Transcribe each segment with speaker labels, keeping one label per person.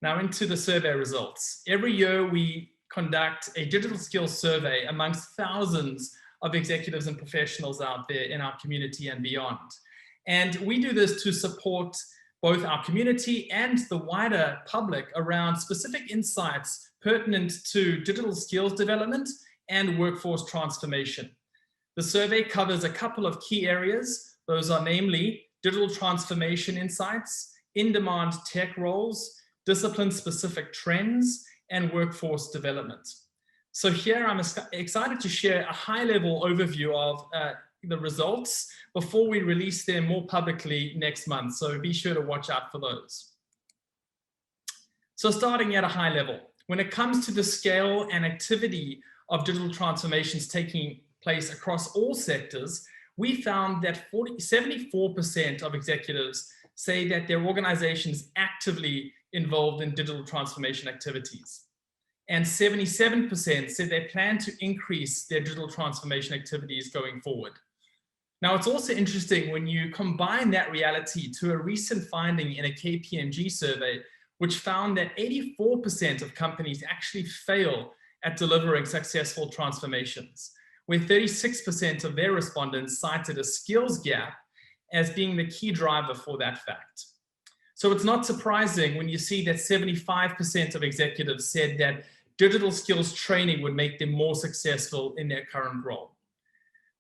Speaker 1: Now into the survey results. Every year we conduct a digital skills survey amongst thousands of executives and professionals out there in our community and beyond. And we do this to support both our community and the wider public around specific insights pertinent to digital skills development and workforce transformation. The survey covers a couple of key areas. Those are namely digital transformation insights, in-demand tech roles, discipline-specific trends, and workforce development. So here I'm excited to share a high-level overview of the results before we release them more publicly next month. So be sure to watch out for those. So starting at a high level, when it comes to the scale and activity of digital transformations taking place across all sectors, we found that 74% of executives say that their organization is actively involved in digital transformation activities. And 77% said they plan to increase their digital transformation activities going forward. Now, it's also interesting when you combine that reality to a recent finding in a KPMG survey, which found that 84% of companies actually fail at delivering successful transformations, where 36% of their respondents cited a skills gap as being the key driver for that fact. So it's not surprising when you see that 75% of executives said that digital skills training would make them more successful in their current role,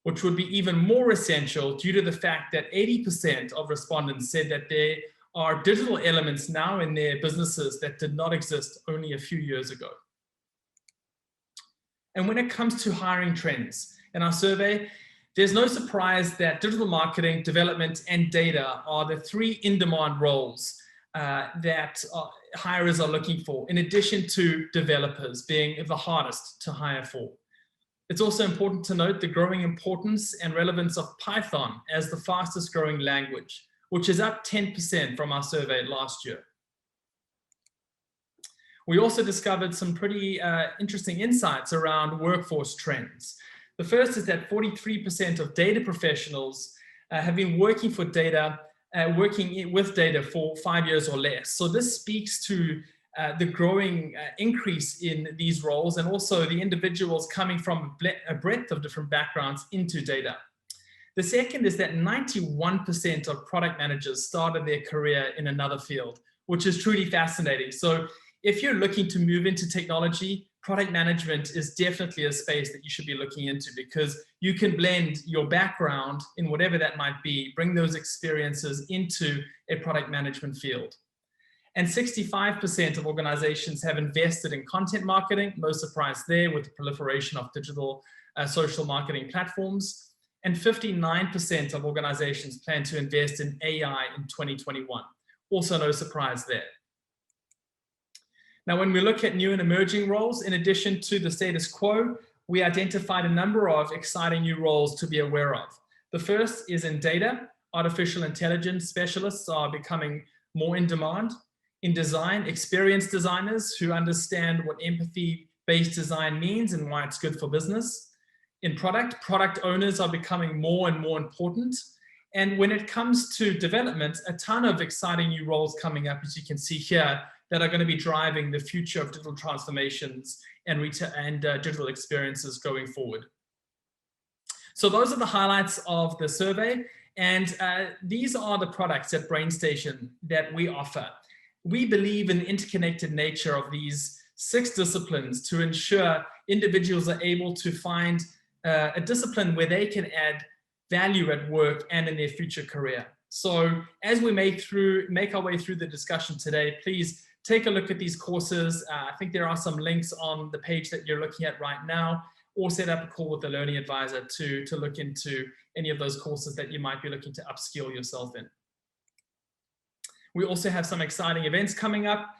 Speaker 1: which would be even more essential due to the fact that 80% of respondents said that there are digital elements now in their businesses that did not exist only a few years ago. And when it comes to hiring trends in our survey, there's no surprise that digital marketing, development, and data are the three in-demand roles that hirers are looking for, in addition to developers being the hardest to hire for. It's also important to note the growing importance and relevance of Python as the fastest growing language, which is up 10% from our survey last year. We also discovered some pretty interesting insights around workforce trends. The first is that 43% of data professionals have been working with data for 5 years or less. So this speaks to the growing increase in these roles and also the individuals coming from a breadth of different backgrounds into data. The second is that 91% of product managers started their career in another field, which is truly fascinating. So if you're looking to move into technology, product management is definitely a space that you should be looking into, because you can blend your background in whatever that might be, bring those experiences into a product management field. And 65% of organizations have invested in content marketing, no surprise there with the proliferation of digital social marketing platforms. And 59% of organizations plan to invest in AI in 2021. Also no surprise there. Now, when we look at new and emerging roles, in addition to the status quo, we identified a number of exciting new roles to be aware of. The first is in data. Artificial intelligence specialists are becoming more in demand. In design, experienced designers who understand what empathy-based design means and why it's good for business. In product owners are becoming more and more important. And when it comes to development, a ton of exciting new roles coming up, as you can see here, that are going to be driving the future of digital transformations and digital experiences going forward. So those are the highlights of the survey. And these are the products at BrainStation that we offer. We believe in the interconnected nature of these 6 disciplines to ensure individuals are able to find a discipline where they can add value at work and in their future career. So as we make our way through the discussion today, please take a look at these courses. I think there are some links on the page that you're looking at right now, or set up a call with the learning advisor to look into any of those courses that you might be looking to upskill yourself in. We also have some exciting events coming up,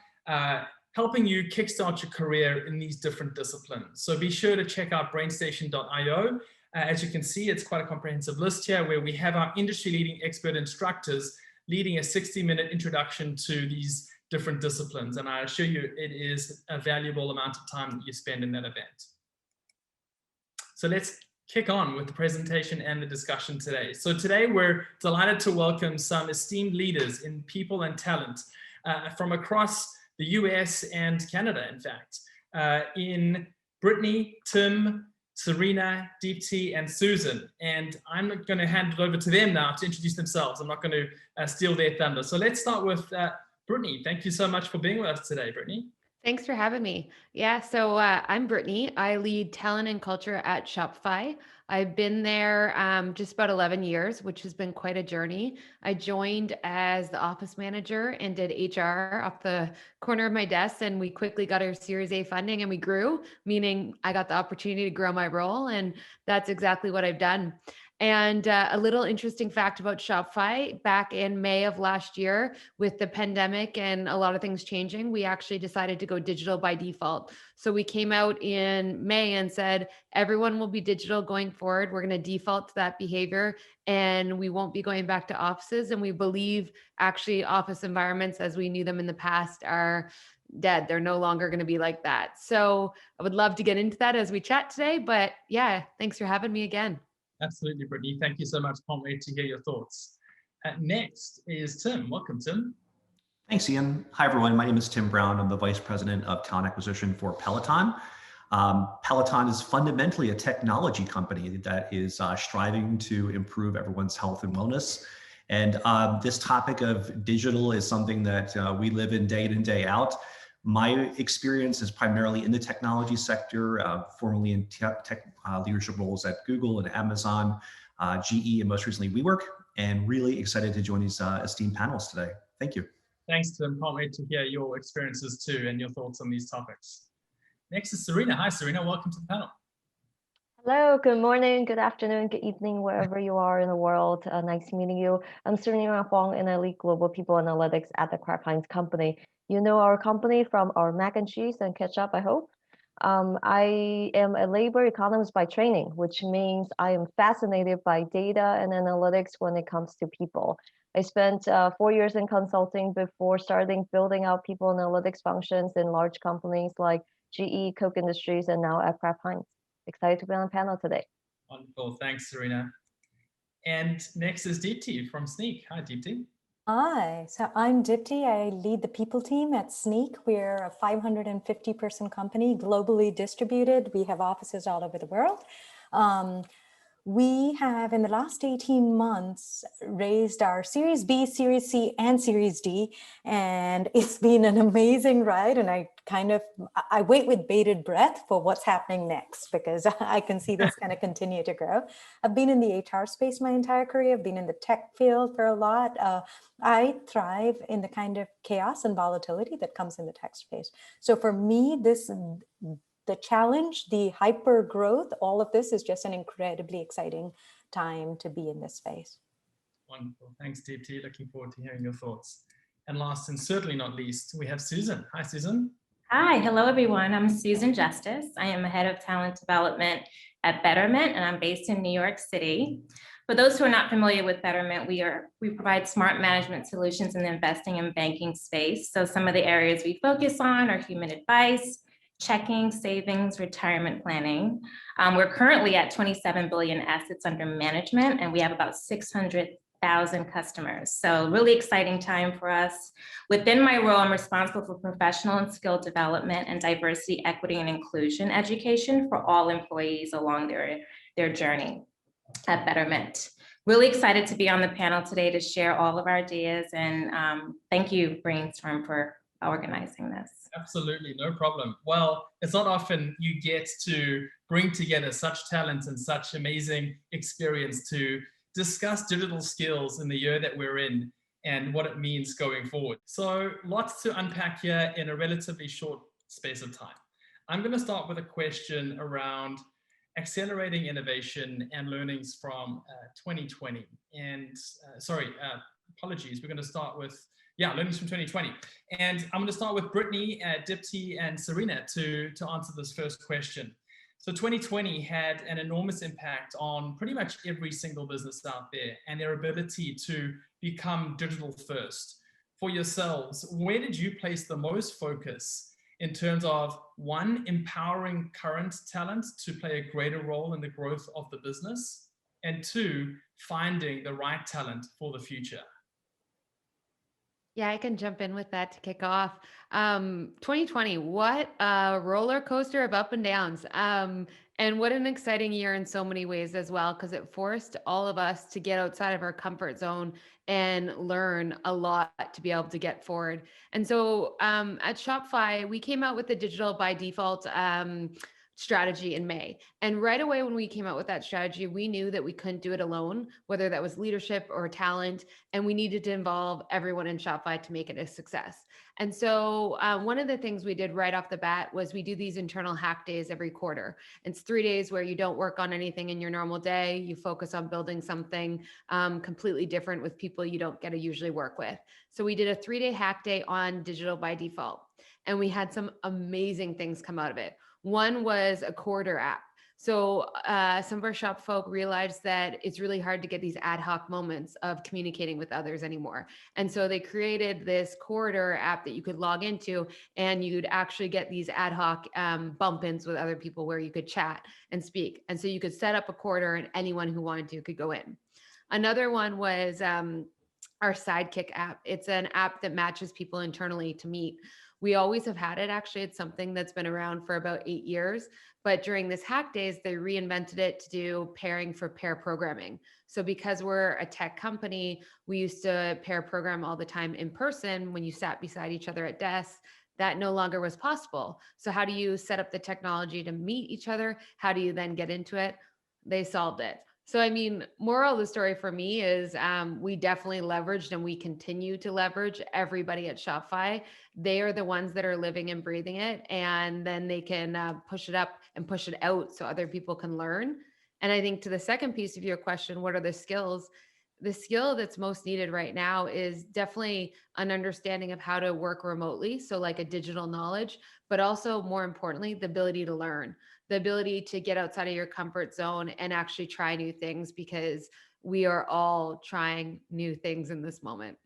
Speaker 1: helping you kickstart your career in these different disciplines. So be sure to check out brainstation.io. As you can see, it's quite a comprehensive list here where we have our industry-leading expert instructors leading a 60-minute introduction to these different disciplines. And I assure you, it is a valuable amount of time that you spend in that event. So let's kick on with the presentation and the discussion today. So today we're delighted to welcome some esteemed leaders in people and talent from across the US and Canada, in fact, in Brittany, Tim, Serena, Deepti, and Susan. And I'm going to hand it over to them now to introduce themselves. I'm not going to steal their thunder. So let's start with Brittany. Thank you so much for being with us today, Brittany.
Speaker 2: Thanks for having me. Yeah, so I'm Brittany. I lead talent and culture at Shopify. I've been there just about 11 years, which has been quite a journey. I joined as the office manager and did HR off the corner of my desk, and we quickly got our Series A funding and we grew, meaning I got the opportunity to grow my role, and that's exactly what I've done. And a little interesting fact about Shopify, back in May of last year, with the pandemic and a lot of things changing, we actually decided to go digital by default. So we came out in May and said, everyone will be digital going forward. We're going to default to that behavior and we won't be going back to offices. And we believe actually office environments as we knew them in the past are dead. They're no longer going to be like that. So I would love to get into that as we chat today. But yeah, thanks for having me again.
Speaker 1: Absolutely, Brittany. Thank you so much. Can't wait to hear your thoughts. Next is Tim. Welcome, Tim.
Speaker 3: Thanks, Ian. Hi, everyone. My name is Tim Brown. I'm the Vice President of Talent Acquisition for Peloton. Peloton is fundamentally a technology company that is striving to improve everyone's health and wellness. And this topic of digital is something that we live in day out. My experience is primarily in the technology sector, formerly in tech leadership roles at Google and Amazon, GE, and most recently WeWork, and really excited to join these esteemed panels today. Thank you.
Speaker 1: Thanks, Tim. Can't wait to hear your experiences too and your thoughts on these topics. Next is Serena. Hi, Serena. Welcome to the panel.
Speaker 4: Hello, good morning, good afternoon, good evening, wherever you are in the world. Nice meeting you. I'm Serena Huang, and I lead Global People Analytics at the Kraft Heinz Company. You know our company from our mac and cheese and ketchup, I hope. I am a labor economist by training, which means I am fascinated by data and analytics when it comes to people. I spent 4 years in consulting before starting building out people analytics functions in large companies like GE, Coke Industries, and now at Kraft Heinz. Excited to be on the panel today.
Speaker 1: Wonderful. Thanks, Serena. And next is Deepti from Sneak. Hi, Deepti.
Speaker 5: Hi, so I'm Dipti. I lead the people team at Sneak. We're a 550-person company, globally distributed. We have offices all over the world. We have, in the last 18 months, raised our Series B, Series C, and Series D, and it's been an amazing ride. And I wait with bated breath for what's happening next, because I can see this kind of continue to grow. I've been in the HR space my entire career. I've been in the tech field for a lot. I thrive in the kind of chaos and volatility that comes in the tech space. So for me, the challenge, the hyper growth, all of this is just an incredibly exciting time to be in this space.
Speaker 1: Wonderful. Thanks, Deepti. Looking forward to hearing your thoughts. And last and certainly not least, we have Susan. Hi, Susan.
Speaker 6: Hi, hello, everyone. I'm Susan Justice. I am the head of talent development at Betterment, and I'm based in New York City. For those who are not familiar with Betterment, we provide smart management solutions in the investing and banking space. So some of the areas we focus on are human advice, checking, savings, retirement planning. We're currently at 27 billion assets under management, and we have about 600,000 customers. So really exciting time for us. Within my role, I'm responsible for professional and skill development and diversity, equity, and inclusion education for all employees along their journey at Betterment. Really excited to be on the panel today to share all of our ideas, and thank you, Brainstorm, for organizing this.
Speaker 1: Absolutely, no problem. Well, it's not often you get to bring together such talent and such amazing experience to discuss digital skills in the year that we're in and what it means going forward. So lots to unpack here in a relatively short space of time. I'm going to start with a question around accelerating innovation and learnings from 2020. And apologies, we're going to start with learnings from 2020. And I'm going to start with Brittany, Dipti, and Serena to answer this first question. So 2020 had an enormous impact on pretty much every single business out there and their ability to become digital first. For yourselves, where did you place the most focus in terms of, one, empowering current talent to play a greater role in the growth of the business, and two, finding the right talent for the future?
Speaker 2: Yeah, I can jump in with that to kick off. 2020, what a roller coaster of up and downs. And what an exciting year in so many ways as well, because it forced all of us to get outside of our comfort zone and learn a lot to be able to get forward. And so at Shopify, we came out with the digital by default strategy in May. And right away, when we came out with that strategy, we knew that we couldn't do it alone, whether that was leadership or talent, and we needed to involve everyone in Shopify to make it a success. And so one of the things we did right off the bat was we do these internal hack days every quarter. It's 3 days where you don't work on anything in your normal day. You focus on building something completely different with people you don't get to usually work with. So we did a 3-day hack day on digital by default, and we had some amazing things come out of it. One was a quarter app. So some of our shop folk realized that it's really hard to get these ad hoc moments of communicating with others anymore. And so they created this corridor app that you could log into, and you'd actually get these ad hoc bump-ins with other people where you could chat and speak. And so you could set up a corridor and anyone who wanted to could go in. Another one was our Sidekick app. It's an app that matches people internally to meet. We always have had it. Actually, it's something that's been around for about 8 years. But during this hack days, they reinvented it to do pairing for pair programming. So because we're a tech company, we used to pair program all the time in person when you sat beside each other at desks. That no longer was possible. So how do you set up the technology to meet each other? How do you then get into it? They solved it. So, I mean, moral of the story for me is we definitely leveraged, and we continue to leverage everybody at Shopify. They are the ones that are living and breathing it, and then they can push it up and push it out so other people can learn. And I think to the second piece of your question, what are the skills? The skill that's most needed right now is definitely an understanding of how to work remotely. So like a digital knowledge, but also more importantly, the ability to learn, the ability to get outside of your comfort zone and actually try new things, because we are all trying new things in this moment.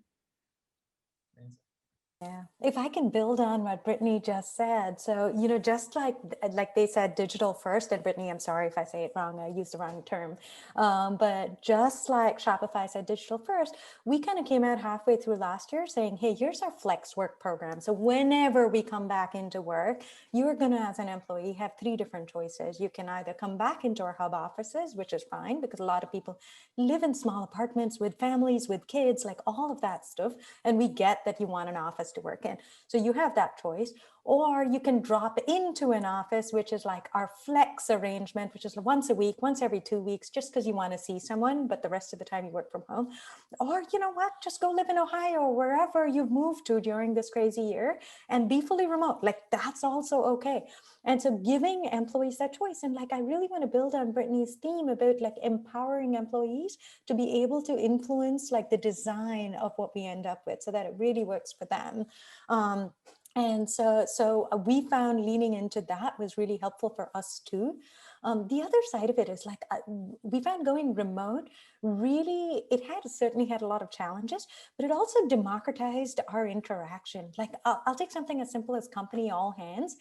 Speaker 5: Yeah, if I can build on what Brittany just said. So, just like they said, digital first, and Brittany, I'm sorry if I say it wrong, I used the wrong term. But just like Shopify said digital first, we kind of came out halfway through last year saying, hey, here's our flex work program. So whenever we come back into work, you're going to, as an employee, have 3 different choices. You can either come back into our hub offices, which is fine because a lot of people live in small apartments with families, with kids, like all of that stuff. And we get that you want an office to work in. So you have that choice. Or you can drop into an office, which is like our flex arrangement, which is once a week, once every 2 weeks, just because you want to see someone, but the rest of the time you work from home. Or you know what, just go live in Ohio or wherever you've moved to during this crazy year and be fully remote. Like that's also okay. And so giving employees that choice. And like, I really want to build on Brittany's theme about like empowering employees to be able to influence like the design of what we end up with so that it really works for them. And so we found leaning into that was really helpful for us too. The other side of it is like we found going remote really, it certainly had a lot of challenges, but it also democratized our interaction. Like I'll take something as simple as company all hands.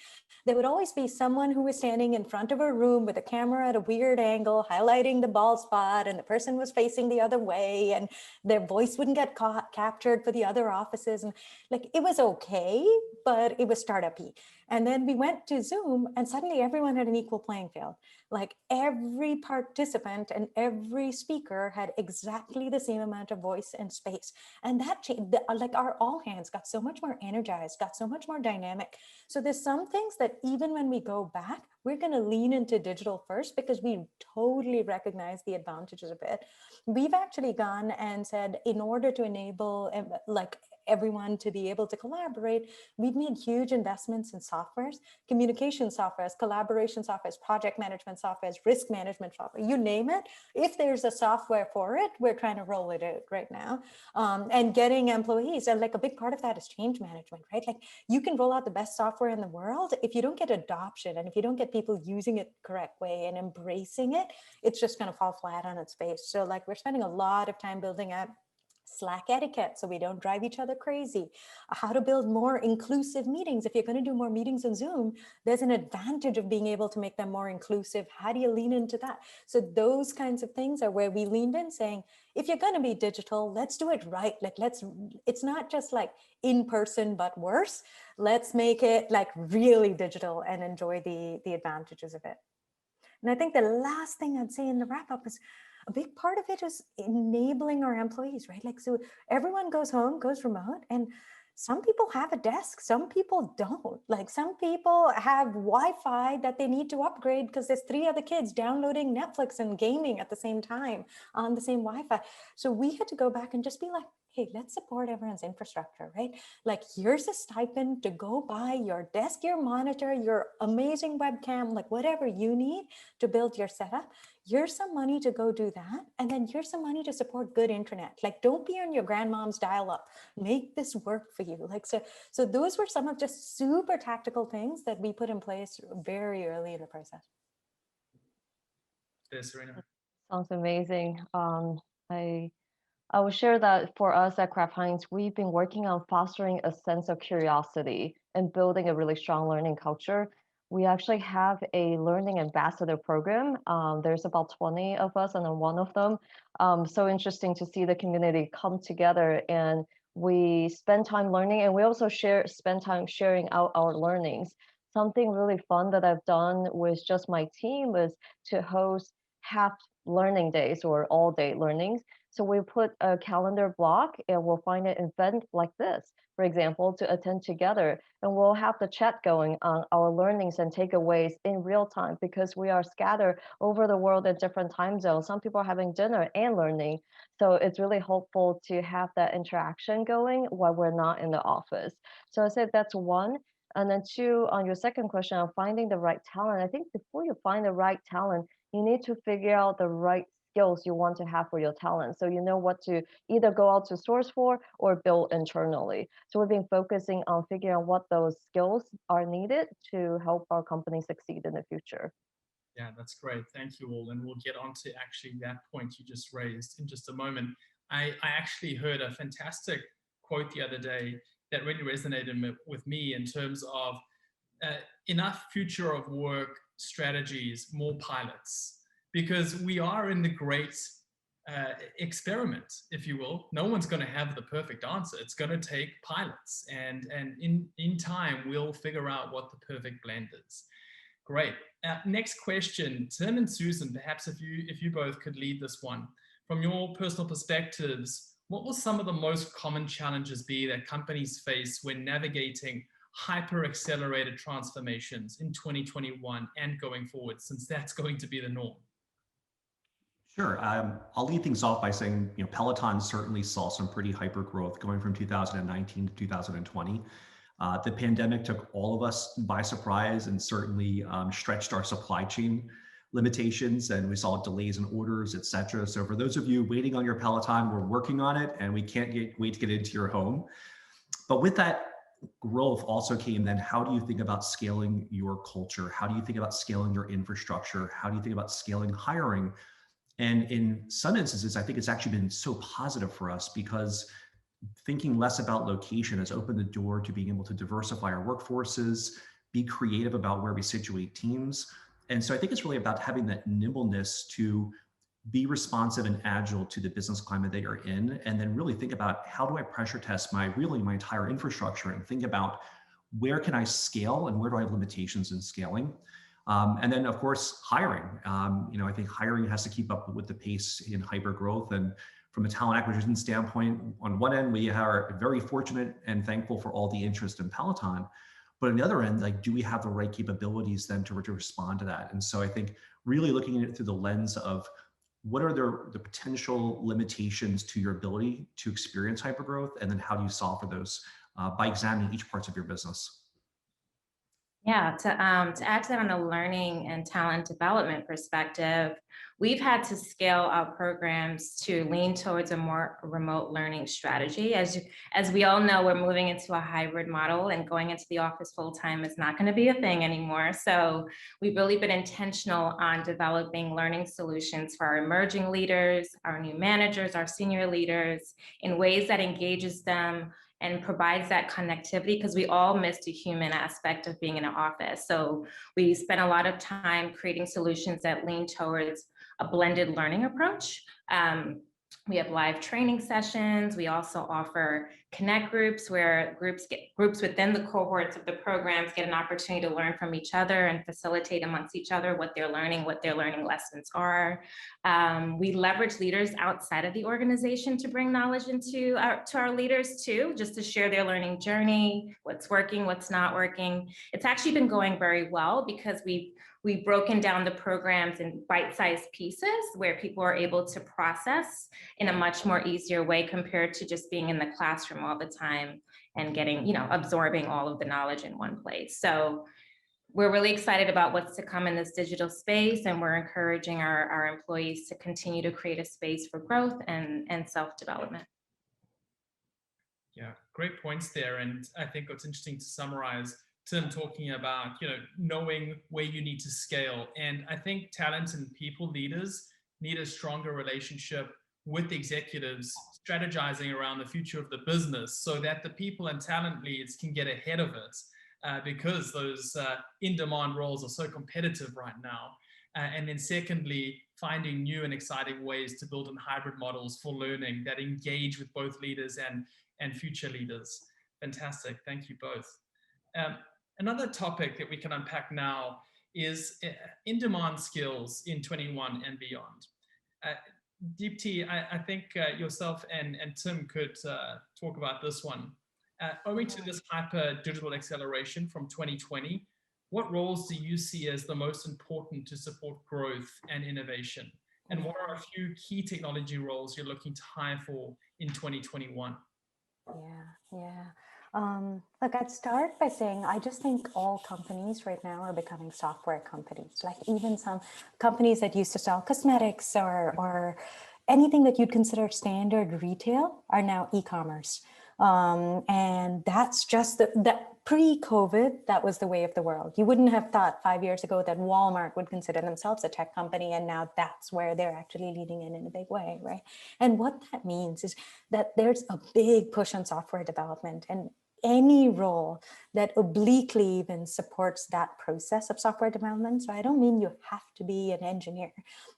Speaker 5: There would always be someone who was standing in front of a room with a camera at a weird angle, highlighting the bald spot, and the person was facing the other way, and their voice wouldn't get captured for the other offices. And like, it was okay, but it was startup-y. And then we went to Zoom and suddenly everyone had an equal playing field. Like every participant and every speaker had exactly the same amount of voice and space. And that changed, like our all hands got so much more energized, got so much more dynamic. So there's some things that even when we go back, we're going to lean into digital first because we totally recognize the advantages of it. We've actually gone and said, in order to enable like everyone to be able to collaborate, we've made huge investments in softwares, communication softwares, collaboration softwares, project management softwares, risk management software, you name it. If there's a software for it, we're trying to roll it out right now. And getting employees, and like a big part of that is change management, right? Like you can roll out the best software in the world. If you don't get adoption and if you don't get people using it the correct way and embracing it, it's just going to fall flat on its face. So like we're spending a lot of time building out Slack etiquette so we don't drive each other crazy, how to build more inclusive meetings. If you're going to do more meetings on Zoom, there's an advantage of being able to make them more inclusive. How do you lean into that? So those kinds of things are where we leaned in, saying, if you're going to be digital, let's do it right. Like, it's not just like in person, but worse. Let's make it like really digital and enjoy the advantages of it. And I think the last thing I'd say in the wrap up is a big part of it is enabling our employees, right? Like, so everyone goes home, goes remote, and some people have a desk, some people don't. Like, some people have Wi-Fi that they need to upgrade because there's 3 other kids downloading Netflix and gaming at the same time on the same Wi-Fi. So we had to go back and just be like, hey, let's support everyone's infrastructure, right? Like, here's a stipend to go buy your desk, your monitor, your amazing webcam, like whatever you need to build your setup. Here's some money to go do that. And then here's some money to support good internet. Like, don't be on your grandmom's dial-up. Make this work for you. Like, so those were some of just super tactical things that we put in place very early in the process.
Speaker 1: Yes, Serena.
Speaker 4: Sounds amazing. I will share that for us at Kraft Heinz, we've been working on fostering a sense of curiosity and building a really strong learning culture. We actually have a learning ambassador program. There's about 20 of us, and I'm one of them. So interesting to see the community come together, and we spend time learning, and we also spend time sharing out our learnings. Something really fun that I've done with just my team is to host half learning days or all day learnings. So we put a calendar block and we'll find an event like this, for example, to attend together. And we'll have the chat going on our learnings and takeaways in real time because we are scattered over the world in different time zones. Some people are having dinner and learning. So it's really helpful to have that interaction going while we're not in the office. So I said that's one. And then 2, on your second question on finding the right talent, I think before you find the right talent, you need to figure out the right skills you want to have for your talent. So you know what to either go out to source for or build internally. So we've been focusing on figuring out what those skills are needed to help our company succeed in the future.
Speaker 1: Yeah, that's great. Thank you all. And we'll get on to actually that point you just raised in just a moment. I actually heard a fantastic quote the other day that really resonated with me in terms of enough future of work strategies, more pilots, because we are in the great experiment, if you will. No one's going to have the perfect answer. It's going to take pilots, and in time we'll figure out what the perfect blend is. Great. Next question, Tim and Susan, perhaps if you both could lead this one. From your personal perspectives, what will some of the most common challenges be that companies face when navigating hyper-accelerated transformations in 2021 and going forward, since that's going to be the norm?
Speaker 3: Sure. I'll lead things off by saying, Peloton certainly saw some pretty hyper growth going from 2019 to 2020. The pandemic took all of us by surprise and certainly stretched our supply chain limitations, and we saw delays in orders, et cetera. So for those of you waiting on your Peloton, we're working on it, and we can't wait to get into your home. But with that growth also came then, how do you think about scaling your culture? How do you think about scaling your infrastructure? How do you think about scaling hiring? And in some instances, I think it's actually been so positive for us because thinking less about location has opened the door to being able to diversify our workforces, be creative about where we situate teams. And so I think it's really about having that nimbleness to be responsive and agile to the business climate that you're in, and then really think about how do I pressure test my entire infrastructure and think about where can I scale and where do I have limitations in scaling. And then of course, hiring. I think hiring has to keep up with the pace in hyper growth. And from a talent acquisition standpoint, on one end, we are very fortunate and thankful for all the interest in Peloton. But on the other end, do we have the right capabilities then to respond to that? And so I think really looking at it through the lens of what are the potential limitations to your ability to experience hypergrowth, and then how do you solve for those by examining each parts of your business?
Speaker 6: Yeah, to add to that on a learning and talent development perspective, we've had to scale our programs to lean towards a more remote learning strategy. As we all know, we're moving into a hybrid model, and going into the office full time is not going to be a thing anymore. So we've really been intentional on developing learning solutions for our emerging leaders, our new managers, our senior leaders, in ways that engages them and provides that connectivity, because we all missed the human aspect of being in an office. So we spent a lot of time creating solutions that lean towards a blended learning approach. We have live training sessions. We also offer connect groups, where groups within the cohorts of the programs get an opportunity to learn from each other and facilitate amongst each other what they're learning, what their learning lessons are. We leverage leaders outside of the organization to bring knowledge into our leaders too, just to share their learning journey, what's working, what's not working. It's actually been going very well, because we've broken down the programs in bite-sized pieces where people are able to process in a much more easier way, compared to just being in the classroom all the time and getting, absorbing all of the knowledge in one place. So we're really excited about what's to come in this digital space, and we're encouraging our employees to continue to create a space for growth and self-development.
Speaker 1: Yeah, great points there. And I think what's interesting to summarize, Tim talking about, knowing where you need to scale. And I think talent and people leaders need a stronger relationship with executives, strategizing around the future of the business, so that the people and talent leads can get ahead of it, because those in-demand roles are so competitive right now. And then secondly, finding new and exciting ways to build in hybrid models for learning that engage with both leaders and future leaders. Fantastic. Thank you both. Another topic that we can unpack now is in-demand skills in 21 and beyond. Deepti, I think yourself and Tim could talk about this one. Owing to this hyper digital acceleration from 2020, what roles do you see as the most important to support growth and innovation? And what are a few key technology roles you're looking to hire for in 2021?
Speaker 5: Yeah. Look, I'd start by saying I just think all companies right now are becoming software companies. Like even some companies that used to sell cosmetics or anything that you'd consider standard retail are now e-commerce. And that's just that pre-COVID, that was the way of the world. You wouldn't have thought 5 years ago that Walmart would consider themselves a tech company, and now that's where they're actually leading in a big way, right? And what that means is that there's a big push on software development, and any role that obliquely even supports that process of software development. So I don't mean you have to be an engineer.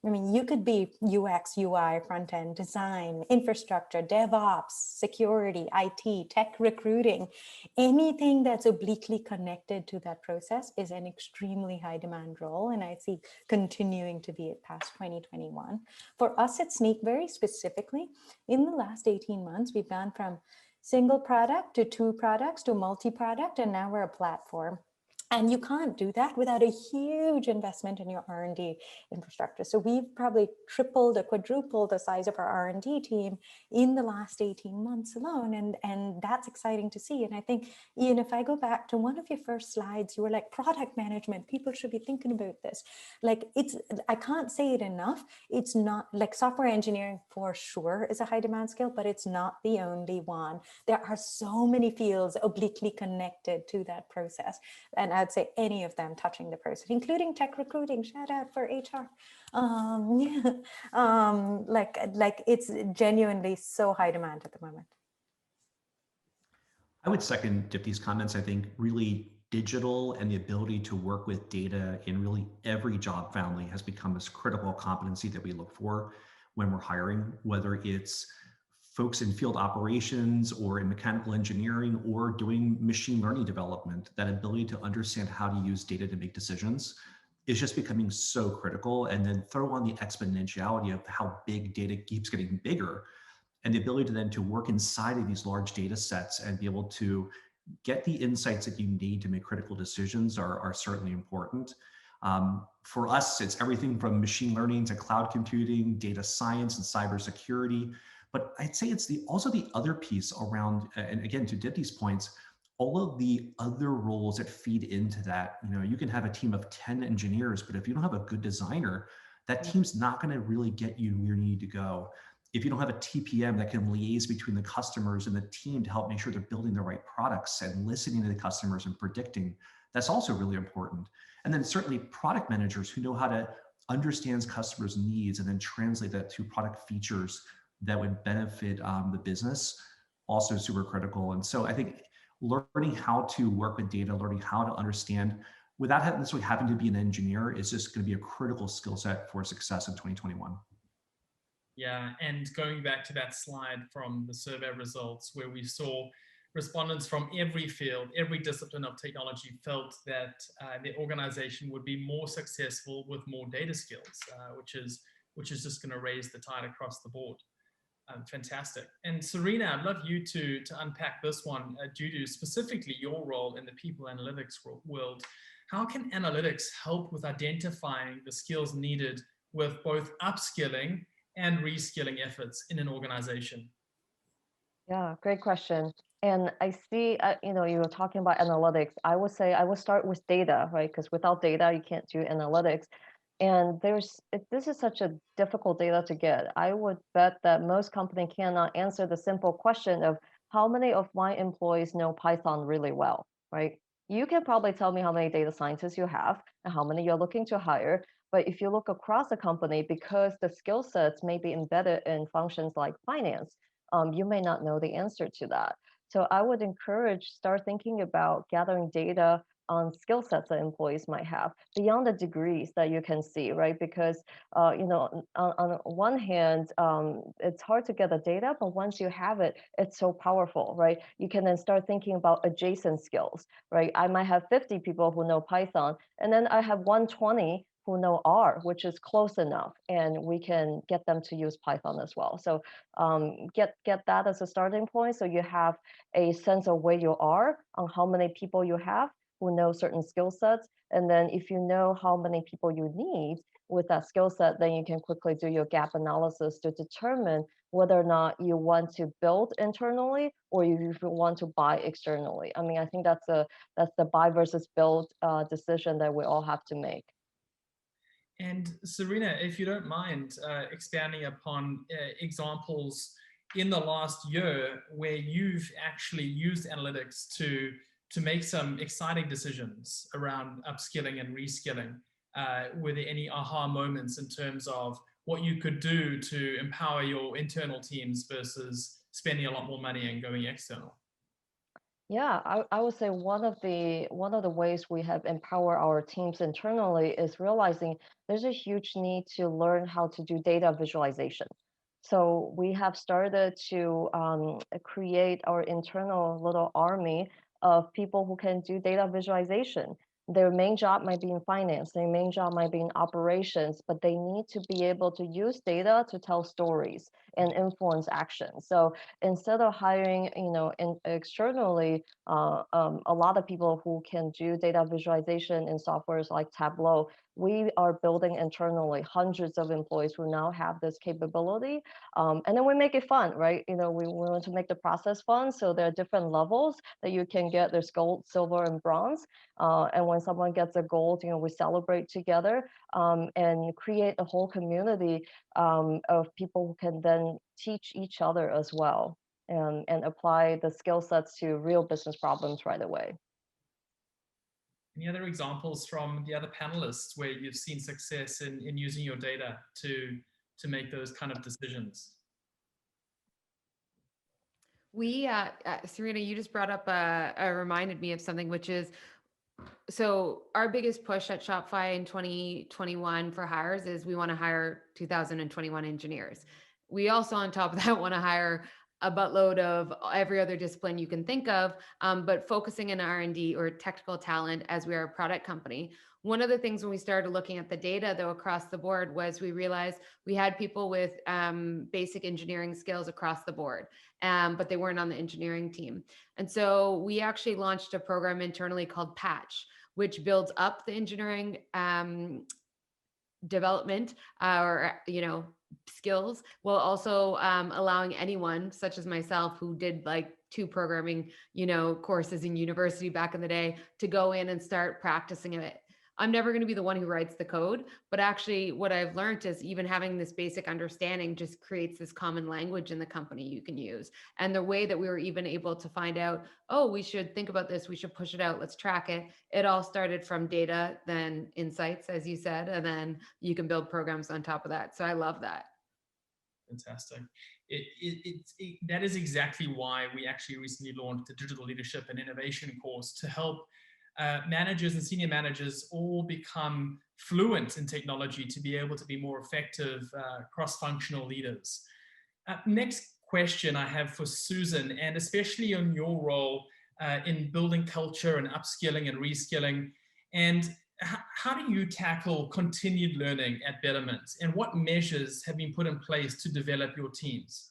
Speaker 5: I mean, you could be UX, UI, front-end design, infrastructure, DevOps, security, IT, tech recruiting. Anything that's obliquely connected to that process is an extremely high demand role, and I see continuing to be it past 2021. For us at Sneak, very specifically, in the last 18 months, we've gone from single product to 2 products to multi-product, and now we're a platform. And you can't do that without a huge investment in your R&D infrastructure. So we've probably tripled or quadrupled the size of our R&D team in the last 18 months alone. And that's exciting to see. And I think, Ian, if I go back to one of your first slides, you were like, product management, people should be thinking about this. Like I can't say it enough. It's not like software engineering for sure is a high demand skill, but it's not the only one. There are so many fields obliquely connected to that process. And I'd say any of them touching the process, including tech recruiting. Shout out for HR. Like it's genuinely so high demand at the moment.
Speaker 3: I would second Dipti's comments. I think really digital and the ability to work with data in really every job family has become this critical competency that we look for when we're hiring, whether it's folks in field operations or in mechanical engineering or doing machine learning development. That ability to understand how to use data to make decisions is just becoming so critical. And then throw on the exponentiality of how big data keeps getting bigger, and the ability to then to work inside of these large data sets and be able to get the insights that you need to make critical decisions are certainly important. For us, it's everything from machine learning to cloud computing, data science, and cybersecurity. But I'd say it's also the other piece around, and again, to Dipti's points, all of the other roles that feed into that. You can have a team of 10 engineers, but if you don't have a good designer that team's not going to really get you where you need to go. If you don't have a TPM that can liaise between the customers and the team to help make sure they're building the right products and listening to the customers and predicting, that's also really important. And then certainly product managers who know how to understand customers' needs and then translate that to product features that would benefit the business, also super critical. And so I think learning how to work with data, learning how to understand without necessarily having to be an engineer is just going to be a critical skill set for success in 2021.
Speaker 1: Yeah, and going back to that slide from the survey results where we saw respondents from every field, every discipline of technology felt that the organization would be more successful with more data skills, which is just going to raise the tide across the board. Fantastic. And Serena, I'd love you to unpack this one due to specifically your role in the people analytics world. How can analytics help with identifying the skills needed with both upskilling and reskilling efforts in an organization?
Speaker 4: Yeah, great question. And I see, you were talking about analytics. I would say I would start with data, right? Because without data, you can't do analytics. And this is such a difficult data to get. I would bet that most companies cannot answer the simple question of how many of my employees know Python really well, right? You can probably tell me how many data scientists you have and how many you're looking to hire. But if you look across the company, because the skill sets may be embedded in functions like finance, you may not know the answer to that. So I would start thinking about gathering data on skill sets that employees might have beyond the degrees that you can see, right? Because, on one hand, it's hard to get the data, but once you have it, it's so powerful, right? You can then start thinking about adjacent skills, right? I might have 50 people who know Python, and then I have 120 who know R, which is close enough, and we can get them to use Python as well. So get that as a starting point, so you have a sense of where you are on how many people you have who know certain skill sets, and then if you know how many people you need with that skill set, then you can quickly do your gap analysis to determine whether or not you want to build internally or if you want to buy externally. I mean, I think that's the buy versus build decision that we all have to make.
Speaker 1: And Serena, if you don't mind expanding upon examples in the last year where you've actually used analytics to make some exciting decisions around upskilling and reskilling, were there any aha moments in terms of what you could do to empower your internal teams versus spending a lot more money and going external?
Speaker 4: Yeah, I would say one of the ways we have empowered our teams internally is realizing there's a huge need to learn how to do data visualization. So we have started to create our internal little army of people who can do data visualization. Their main job might be in finance, their main job might be in operations, but they need to be able to use data to tell stories and influence action. So instead of hiring, externally, a lot of people who can do data visualization in softwares like Tableau, we are building internally hundreds of employees who now have this capability. And then we make it fun, right? We want to make the process fun. So there are different levels that you can get. There's gold, silver, and bronze. And when someone gets a gold, we celebrate together and create a whole community of people who can then teach each other as well and apply the skill sets to real business problems right away.
Speaker 1: Any other examples from the other panelists where you've seen success in using your data to make those kind of decisions?
Speaker 2: Serena, you just brought up, reminded me of something, which is, so our biggest push at Shopify in 2021 for hires is we want to hire 2021 engineers. We also, on top of that, want to hire a buttload of every other discipline you can think of, but focusing in R&D or technical talent as we are a product company. One of the things when we started looking at the data, though, across the board was we realized we had people with basic engineering skills across the board, but they weren't on the engineering team. And so we actually launched a program internally called Patch, which builds up the engineering development skills, while also allowing anyone such as myself who did like 2 programming courses in university back in the day to go in and start practicing it. I'm never going to be the one who writes the code, but actually what I've learned is even having this basic understanding just creates this common language in the company you can use. And the way that we were even able to find out, oh, we should think about this, we should push it out, let's track it. It all started from data, then insights, as you said, and then you can build programs on top of that. So I love that.
Speaker 1: Fantastic. That is exactly why we actually recently launched the Digital Leadership and Innovation course to help managers and senior managers all become fluent in technology to be able to be more effective cross-functional leaders. Next question I have for Susan, and especially on your role in building culture and upskilling and reskilling, and how do you tackle continued learning at Betterment, and what measures have been put in place to develop your teams?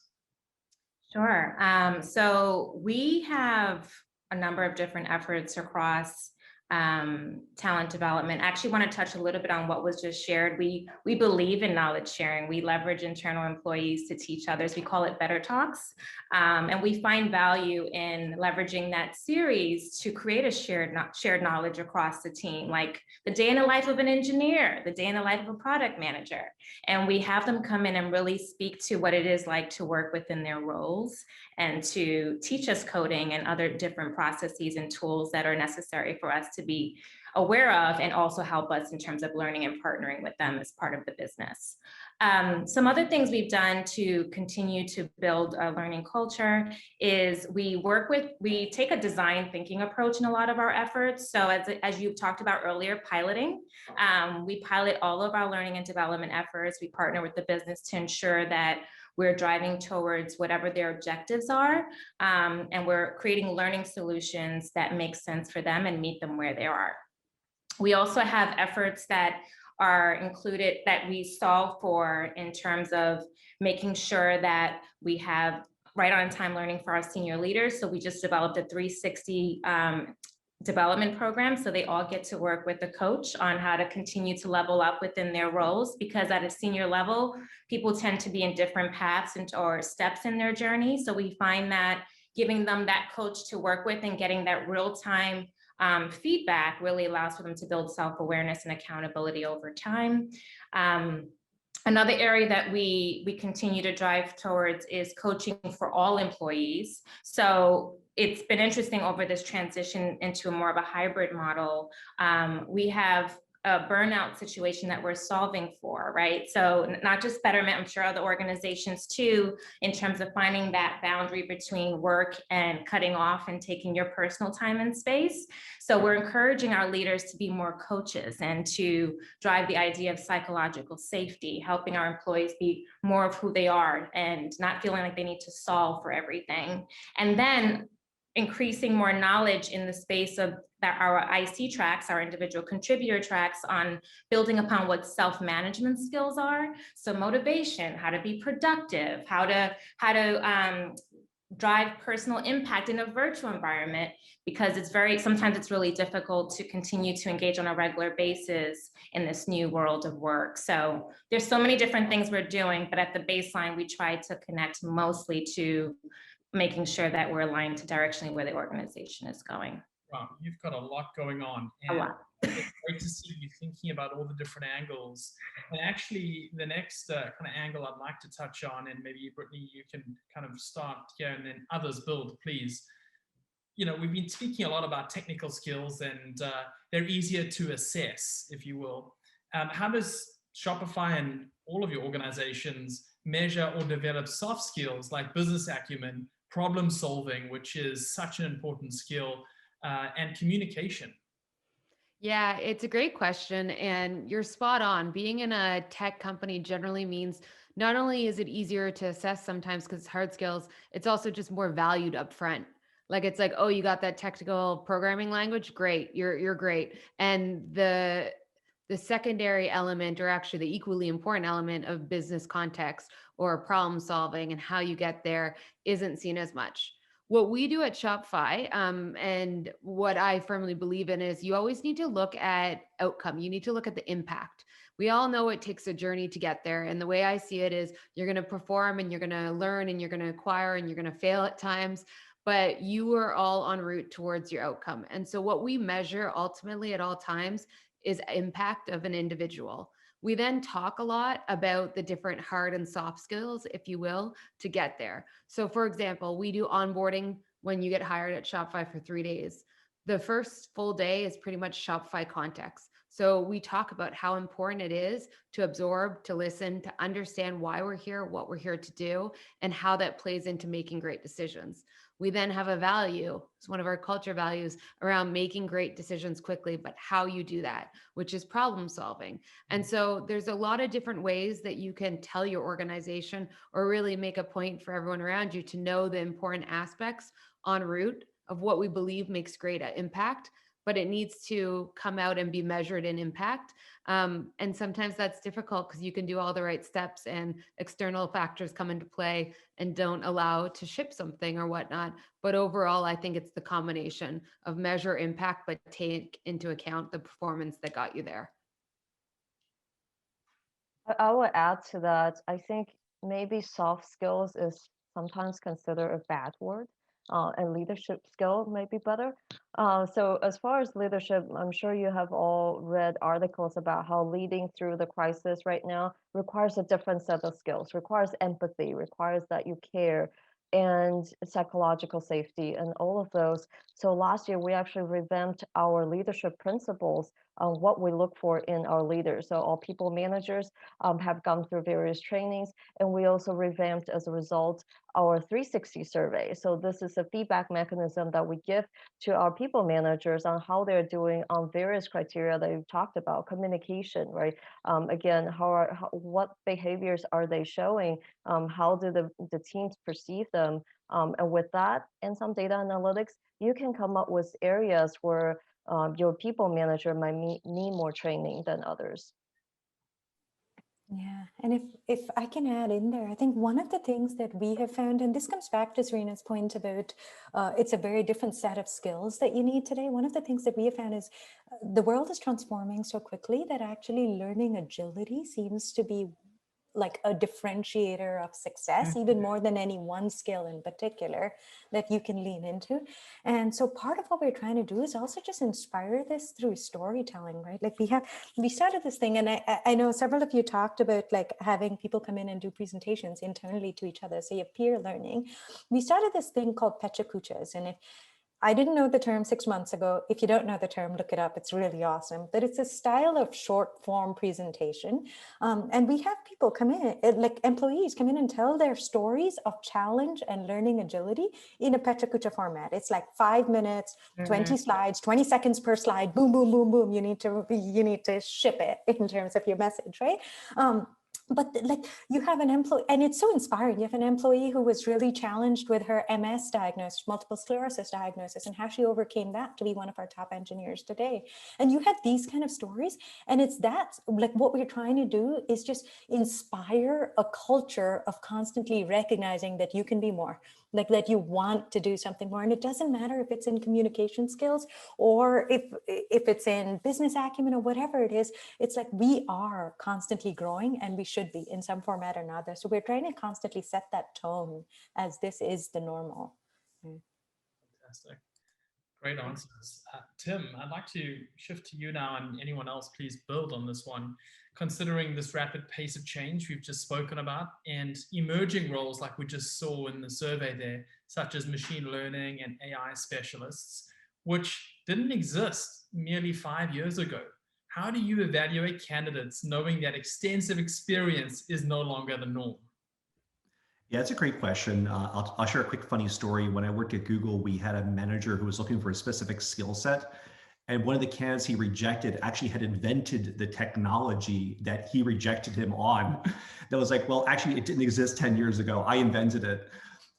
Speaker 6: Sure. So we have a number of different efforts across talent development. I actually want to touch a little bit on what was just shared. We believe in knowledge sharing. We leverage internal employees to teach others. We call it Better Talks. And we find value in leveraging that series to create a shared knowledge across the team, like the day in the life of an engineer, the day in the life of a product manager. And we have them come in and really speak to what it is like to work within their roles and to teach us coding and other different processes and tools that are necessary for us to be aware of, and also help us in terms of learning and partnering with them as part of the business. Some other things we've done to continue to build a learning culture is we take a design thinking approach in a lot of our efforts. So as you talked about earlier, piloting, we pilot all of our learning and development efforts. We partner with the business to ensure that we're driving towards whatever their objectives are, and we're creating learning solutions that make sense for them and meet them where they are. We also have efforts that are included that we solve for in terms of making sure that we have right on time learning for our senior leaders. So we just developed a 360 development program, so they all get to work with a coach on how to continue to level up within their roles, because at a senior level, people tend to be in different paths or steps in their journey. So we find that giving them that coach to work with and getting that real-time feedback really allows for them to build self-awareness and accountability over time. Another area that we continue to drive towards is coaching for all employees. So it's been interesting over this transition into a more of a hybrid model. We have a burnout situation that we're solving for, right? So not just Betterment, I'm sure other organizations too, in terms of finding that boundary between work and cutting off and taking your personal time and space. So we're encouraging our leaders to be more coaches and to drive the idea of psychological safety, helping our employees be more of who they are and not feeling like they need to solve for everything. And then increasing more knowledge in the space of our IC tracks, our individual contributor tracks, on building upon what self-management skills are. So motivation, how to be productive, how to drive personal impact in a virtual environment, because sometimes it's really difficult to continue to engage on a regular basis in this new world of work. So there's so many different things we're doing, but at the baseline, we try to connect mostly to making sure that we're aligned to directionally where the organization is going.
Speaker 1: Wow, you've got a lot going on.
Speaker 6: A lot.
Speaker 1: It's great to see you thinking about all the different angles. And actually, the next kind of angle I'd like to touch on, and maybe Brittany, you can kind of start here and then others build, please. You know, we've been speaking a lot about technical skills, and they're easier to assess, if you will. How does Shopify and all of your organizations measure or develop soft skills like business acumen, problem solving, which is such an important skill, and communication?
Speaker 2: Yeah, it's a great question. And you're spot on. Being in a tech company generally means not only is it easier to assess sometimes because it's hard skills, it's also just more valued up front. Like it's like, oh, you got that technical programming language? Great, you're great. And the secondary element, or actually the equally important element of business context or problem solving and how you get there, isn't seen as much. What we do at Shopify, and what I firmly believe in, is you always need to look at outcome. You need to look at the impact. We all know it takes a journey to get there. And the way I see it is you're going to perform and you're going to learn and you're going to acquire and you're going to fail at times, but you are all en route towards your outcome. And so what we measure ultimately at all times is impact of an individual. We then talk a lot about the different hard and soft skills, if you will, to get there. So for example, we do onboarding when you get hired at Shopify for 3 days. The first full day is pretty much Shopify context. So we talk about how important it is to absorb, to listen, to understand why we're here, what we're here to do, and how that plays into making great decisions. We then have a value, it's one of our culture values, around making great decisions quickly, but how you do that, which is problem solving. And so there's a lot of different ways that you can tell your organization or really make a point for everyone around you to know the important aspects en route of what we believe makes great impact, but it needs to come out and be measured in impact. And sometimes that's difficult because you can do all the right steps and external factors come into play and don't allow to ship something or whatnot. But overall, I think it's the combination of measure impact, but take into account the performance that got you there.
Speaker 4: I would add to that. I think maybe soft skills is sometimes considered a bad word, and leadership skill may be better. So as far as leadership, I'm sure you have all read articles about how leading through the crisis right now requires a different set of skills, requires empathy, requires that you care, and psychological safety, and all of those. So last year, we actually revamped our leadership principles on what we look for in our leaders. So all people managers have gone through various trainings, and we also revamped, as a result, our 360 survey. So this is a feedback mechanism that we give to our people managers on how they're doing on various criteria that we've talked about, communication, right? Again, what behaviors are they showing? How do the teams perceive them? And with that and some data analytics, you can come up with areas where your people manager might need more training than others.
Speaker 5: Yeah, and if I can add in there, I think one of the things that we have found, and this comes back to Serena's point about it's a very different set of skills that you need today. One of the things that we have found is the world is transforming so quickly that actually learning agility seems to be like a differentiator of success, even more than any one skill in particular that you can lean into. And so part of what we're trying to do is also just inspire this through storytelling, right? Like we started this thing, and I know several of you talked about like having people come in and do presentations internally to each other, so you have peer learning. We started this thing called Pechakuchas, and I didn't know the term 6 months ago. If you don't know the term, look it up. It's really awesome. But it's a style of short form presentation. And we have people come in, like employees come in and tell their stories of challenge and learning agility in a Pechakucha format. It's like 5 minutes, 20 slides, 20 seconds per slide, boom, boom, boom, boom. You need to ship it in terms of your message, right? But like you have an employee, and it's so inspiring. You have an employee who was really challenged with her MS diagnosis, multiple sclerosis diagnosis, and how she overcame that to be one of our top engineers today. And you have these kind of stories, and it's that, like what we're trying to do is just inspire a culture of constantly recognizing that you can be more, like that you want to do something more. And it doesn't matter if it's in communication skills or if it's in business acumen or whatever it is. It's like we are constantly growing, and we should be in some format or another. So we're trying to constantly set that tone as this is the normal.
Speaker 1: Fantastic. Great answers. Tim, I'd like to shift to you now, and anyone else, please build on this one. Considering this rapid pace of change we've just spoken about, and emerging roles like we just saw in the survey there, such as machine learning and AI specialists, which didn't exist merely 5 years ago. How do you evaluate candidates knowing that extensive experience is no longer the norm?
Speaker 3: Yeah, it's a great question. I'll share a quick funny story. When I worked at Google, we had a manager who was looking for a specific skill set. And one of the candidates he rejected actually had invented the technology that he rejected him on. That was like, well, actually, it didn't exist 10 years ago. I invented it.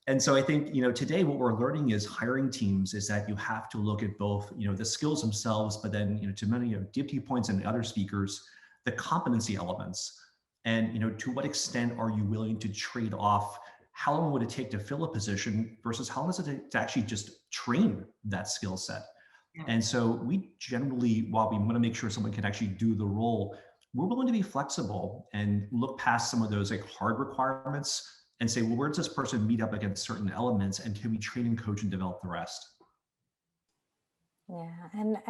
Speaker 3: And so I think, today what we're learning is hiring teams is that you have to look at both, the skills themselves, but then, to many Deputy points and other speakers, the competency elements. And, to what extent are you willing to trade off? How long would it take to fill a position versus how long does it take to actually just train that skill set? And so we generally, while we want to make sure someone can actually do the role, we're willing to be flexible and look past some of those like hard requirements and say, well, where does this person meet up against certain elements, and can we train and coach and develop the rest?
Speaker 5: Yeah,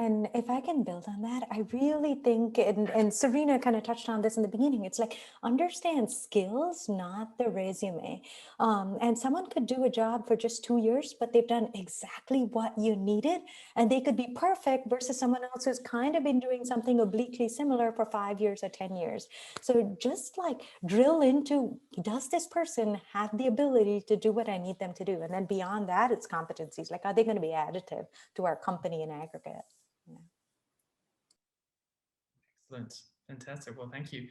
Speaker 5: and if I can build on that, I really think, and Serena kind of touched on this in the beginning, it's like understand skills, not the resume. And someone could do a job for just 2 years, but they've done exactly what you needed, and they could be perfect versus someone else who's kind of been doing something obliquely similar for 5 years or 10 years. So just like drill into, does this person have the ability to do what I need them to do? And then beyond that, it's competencies. Like, are they going to be additive to our company in aggregate? Yeah.
Speaker 1: Excellent. Fantastic. Well, thank you.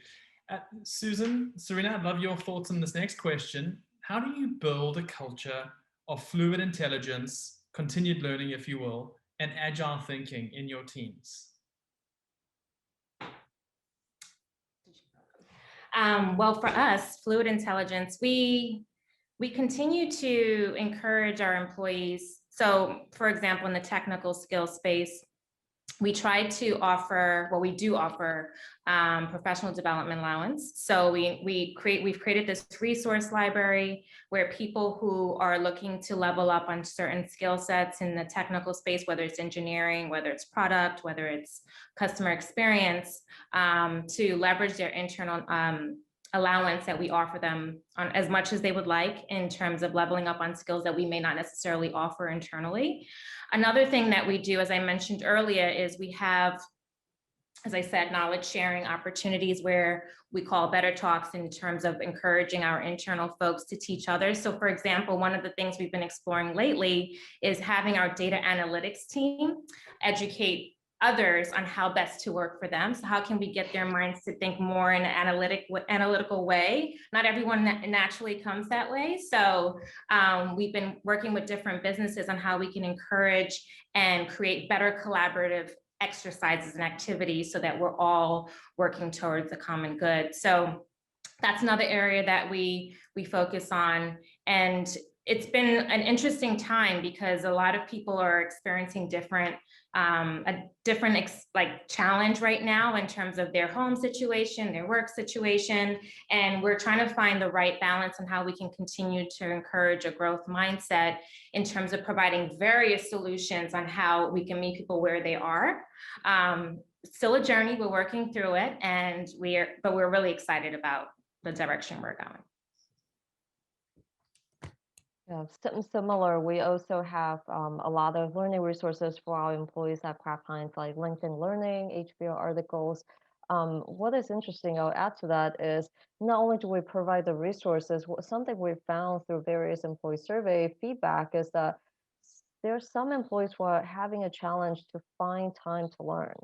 Speaker 1: Susan, Serena, I'd love your thoughts on this next question. How do you build a culture of fluid intelligence, continued learning, if you will, and agile thinking in your teams?
Speaker 6: Well, for us, fluid intelligence, we continue to encourage our employees. So, for example, in the technical skill space, we try to offer, well, we do offer professional development allowance. So we've created this resource library where people who are looking to level up on certain skill sets in the technical space, whether it's engineering, whether it's product, whether it's customer experience, to leverage their internal allowance that we offer them on as much as they would like in terms of leveling up on skills that we may not necessarily offer internally. Another thing that we do, as I mentioned earlier, is we have, as I said, knowledge sharing opportunities where we call better talks in terms of encouraging our internal folks to teach others. So for example, one of the things we've been exploring lately is having our data analytics team educate others on how best to work for them. So how can we get their minds to think more in an analytical way? Not everyone naturally comes that way. So we've been working with different businesses on how we can encourage and create better collaborative exercises and activities so that we're all working towards the common good. So that's another area that we focus on. And it's been an interesting time because a lot of people are experiencing a different challenge right now in terms of their home situation, their work situation. And we're trying to find the right balance on how we can continue to encourage a growth mindset in terms of providing various solutions on how we can meet people where they are. Still a journey, we're working through it, but we're really excited about the direction we're going.
Speaker 4: Yeah, something similar. We also have a lot of learning resources for our employees at Kraft Heinz, like LinkedIn Learning, HBO articles. What is interesting, I'll add to that, is not only do we provide the resources, something we found through various employee survey feedback is that there are some employees who are having a challenge to find time to learn.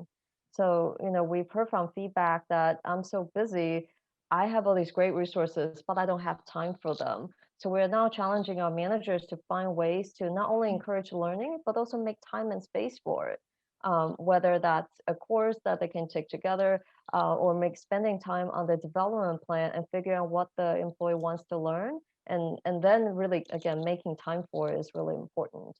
Speaker 4: So, we've heard from feedback that I'm so busy, I have all these great resources, but I don't have time for them. So we're now challenging our managers to find ways to not only encourage learning, but also make time and space for it. Whether that's a course that they can take together or make spending time on the development plan and figure out what the employee wants to learn. And then really, again, making time for it is really important.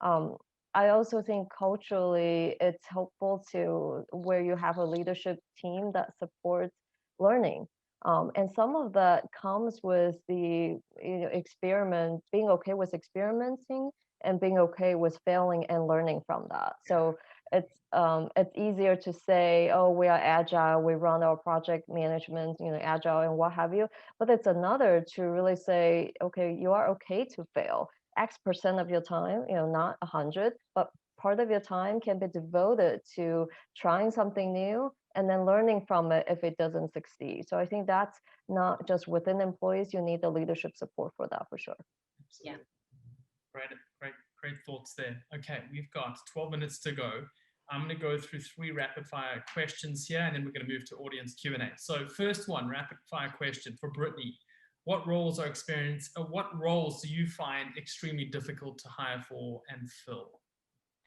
Speaker 4: I also think culturally, it's helpful to where you have a leadership team that supports learning. And some of that comes with the experiment, being okay with experimenting and being okay with failing and learning from that. So it's easier to say, oh, we are agile, we run our project management, agile and what have you. But it's another to really say, okay, you are okay to fail. X% of your time, not 100, but part of your time can be devoted to trying something new and then learning from it if it doesn't succeed. So I think that's not just within employees, you need the leadership support for that for sure.
Speaker 6: Yeah.
Speaker 1: Great thoughts there. Okay, we've got 12 minutes to go. I'm going to go through 3 rapid fire questions here, and then we're going to move to audience Q&A. So first one, rapid fire question for Brittany. What roles do you find extremely difficult to hire for and fill?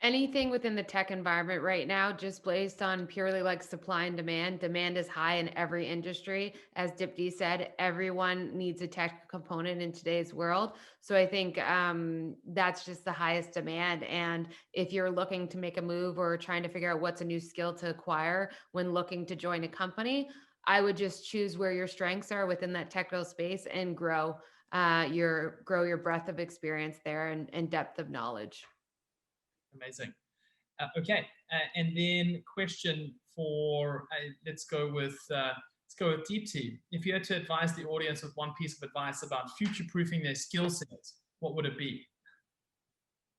Speaker 2: Anything within the tech environment right now, just based on purely like supply and demand. Demand is high in every industry. As Dipti said, everyone needs a tech component in today's world. So I think that's just the highest demand. And if you're looking to make a move or trying to figure out what's a new skill to acquire when looking to join a company, I would just choose where your strengths are within that technical space and grow your breadth of experience there and depth of knowledge.
Speaker 1: Amazing. Okay, and then question for let's go with Deepti. If you had to advise the audience with one piece of advice about future-proofing their skill sets, what would it be?